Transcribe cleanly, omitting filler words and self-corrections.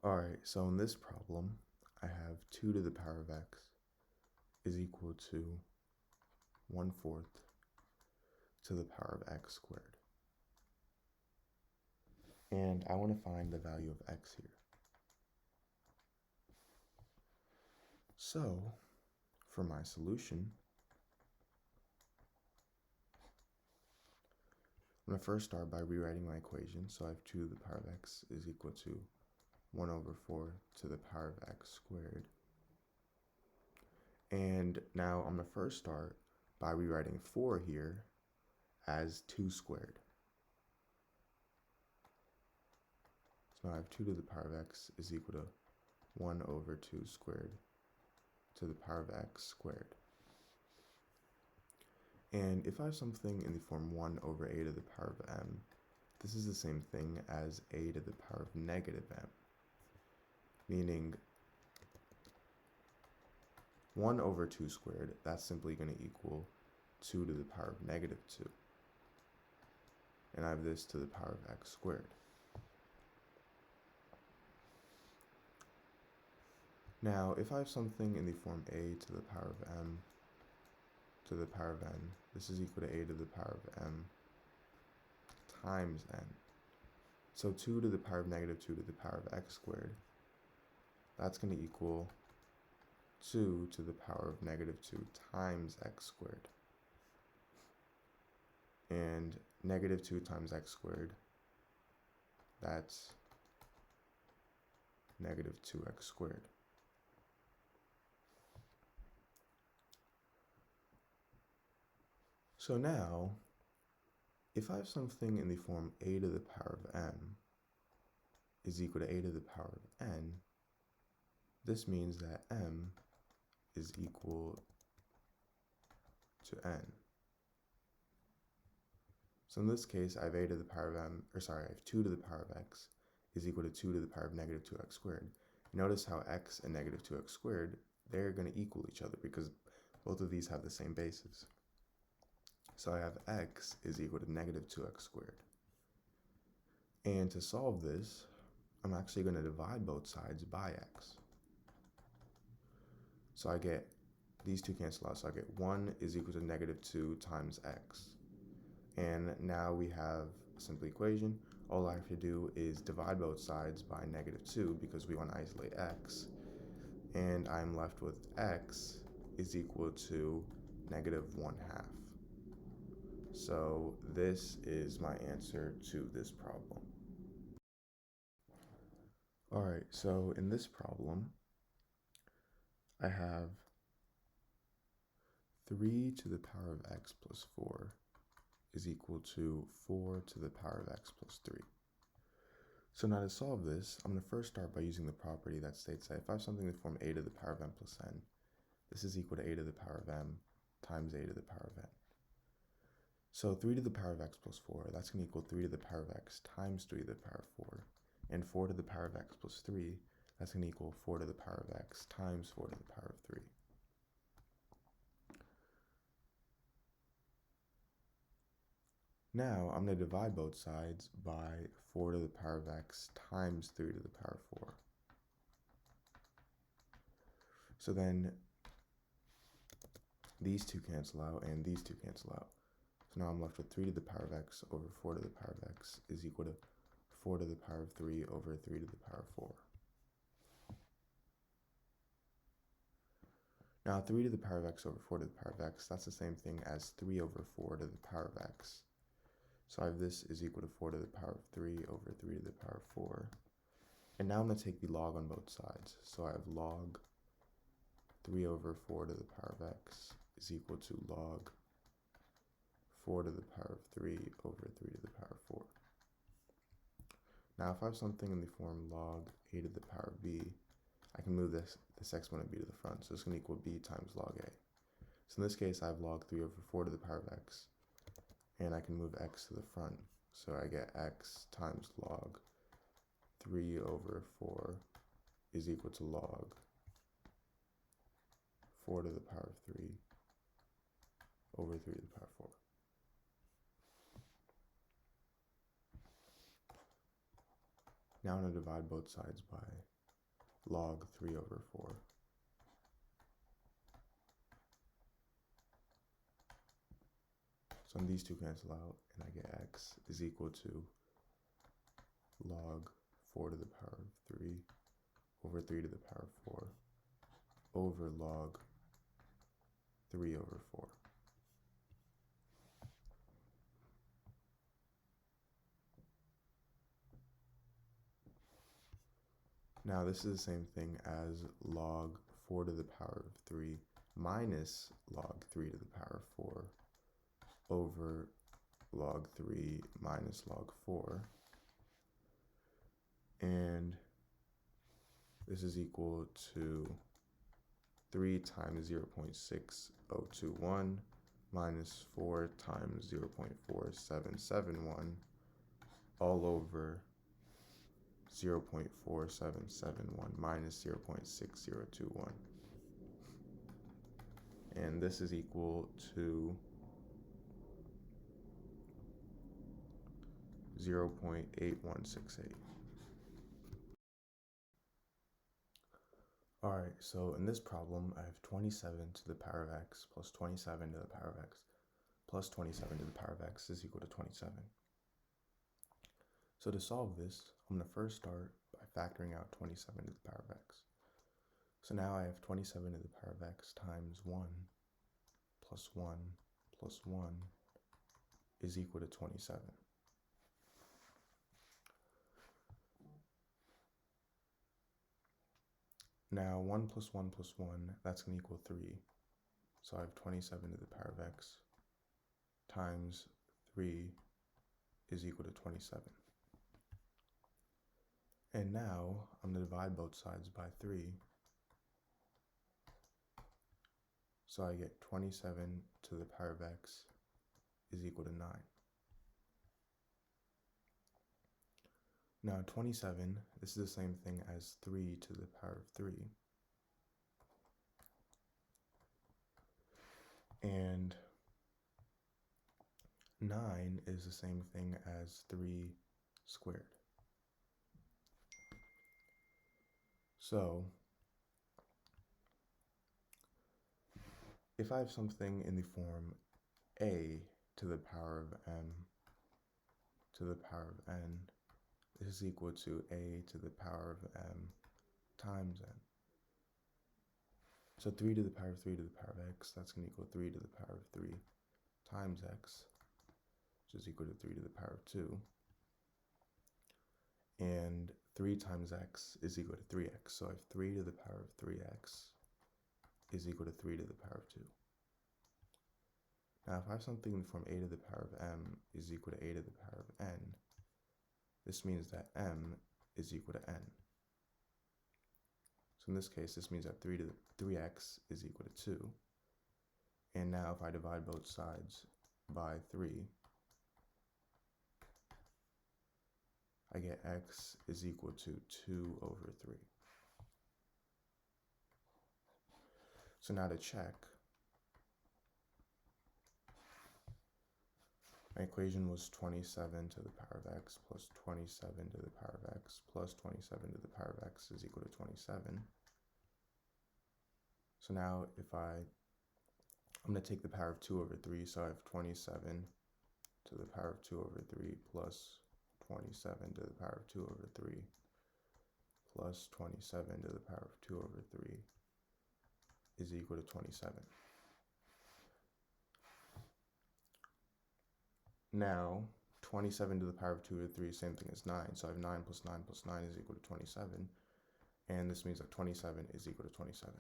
Alright, so in this problem, I have 2 to the power of x is equal to 1/4 to the power of x squared. And I want to find the value of x here. So, for my solution, I'm going to first start by rewriting my equation. So I have 2 to the power of x is equal to 1/4 to the power of x squared. And now I'm going to first start by rewriting 4 here as 2 squared. So now I have 2 to the power of x is equal to 1/2 squared to the power of x squared. And if I have something in the form 1/a to the power of m, this is the same thing as a to the power of negative m, meaning 1/2 squared, that's simply going to equal 2 to the power of negative 2. And I have this to the power of x squared. Now, if I have something in the form a to the power of m to the power of n, this is equal to a to the power of m times n. So 2 to the power of negative 2 to the power of x squared, that's going to equal 2 to the power of negative 2 times x squared. And negative 2 times x squared, that's negative 2x squared. So now, if I have something in the form a to the power of m is equal to a to the power of n, this means that m is equal to n. So in this case, I have a to the power of m, I have 2 to the power of x is equal to 2 to the power of negative 2x squared. Notice how x and negative 2x squared, they're going to equal each other because both of these have the same bases. So I have x is equal to negative 2x squared. And to solve this, I'm actually going to divide both sides by x. So I get, these two cancel out, so I get 1 is equal to negative 2 times x. And now we have a simple equation. All I have to do is divide both sides by negative 2 because we want to isolate x. And I'm left with x is equal to negative 1/2. So this is my answer to this problem. Alright, so in this problem, I have 3 to the power of x plus 4 is equal to 4 to the power of x plus 3. So now to solve this, I'm going to first start by using the property that states that if I have something in the form a to the power of m plus n, this is equal to a to the power of m times a to the power of n. So 3 to the power of x plus 4, that's going to equal 3 to the power of x times 3 to the power of 4. And 4 to the power of x plus 3, that's going to equal 4 to the power of x times 4 to the power of 3. Now I'm going to divide both sides by 4 to the power of x times 3 to the power of 4. So then these two cancel out and these two cancel out. So now I'm left with 3 to the power of x over 4 to the power of x is equal to 4 to the power of 3 over 3 to the power of 4. Now 3 to the power of x over 4 to the power of x, that's the same thing as 3 over 4 to the power of x. So I have this is equal to 4 to the power of 3 over 3 to the power of 4. And now I'm going to take the log on both sides. So I have log 3 over 4 to the power of x is equal to log 4 to the power of 3 over 3 to the power of 4. Now if I have something in the form log a to the power of b, I can move this exponent b to the front. So it's going to equal b times log a. So in this case, I have log 3 over 4 to the power of x. And I can move x to the front. So I get x times log 3 over 4 is equal to log 4 to the power of 3 over 3 to the power of 4. Now I'm going to divide both sides by log 3 over 4. So these two cancel out, and I get x is equal to log 4 to the power of 3 over 3 to the power of 4 over log 3 over 4. Now this is the same thing as log 4 to the power of 3 minus log 3 to the power of 4 over log 3 minus log 4. And this is equal to 3 times 0.6021 minus 4 times 0.4771 all over 0.4771 minus 0.6021. And this is equal to 0.8168. Alright, so in this problem, I have 27 to the power of x plus 27 to the power of x plus 27 to the power of x is equal to 27. So to solve this, I'm going to first start by factoring out 27 to the power of x. So now I have 27 to the power of x times 1 plus 1 plus 1 is equal to 27. Now 1 plus 1 plus 1, that's going to equal 3. So I have 27 to the power of x times 3 is equal to 27. And now I'm going to divide both sides by 3. So I get 27 to the power of x is equal to 9. Now 27, this is the same thing as 3 to the power of 3. And 9 is the same thing as 3 squared. So if I have something in the form a to the power of m to the power of n, this is equal to a to the power of m times n. So 3 to the power of 3 to the power of x, that's going to equal 3 to the power of 3 times x, which is equal to 3 to the power of 2. And 3 times x is equal to 3x. So I have 3 to the power of 3x is equal to 3 to the power of 2. Now if I have something in the form a to the power of m is equal to a to the power of n, this means that m is equal to n. So in this case, this means that 3x is equal to 2. And now if I divide both sides by 3, I get x is equal to 2 over 3. So now to check, my equation was 27 to the power of x plus 27 to the power of x plus 27 to the power of x is equal to 27. So now I'm going to take the power of 2 over 3, so I have 27 to the power of 2 over 3 plus 27 to the power of 2 over 3 plus 27 to the power of 2 over 3 is equal to 27. Now, 27 to the power of 2 over 3 is the same thing as 9, so I have 9 plus 9 plus 9 is equal to 27, and this means that 27 is equal to 27.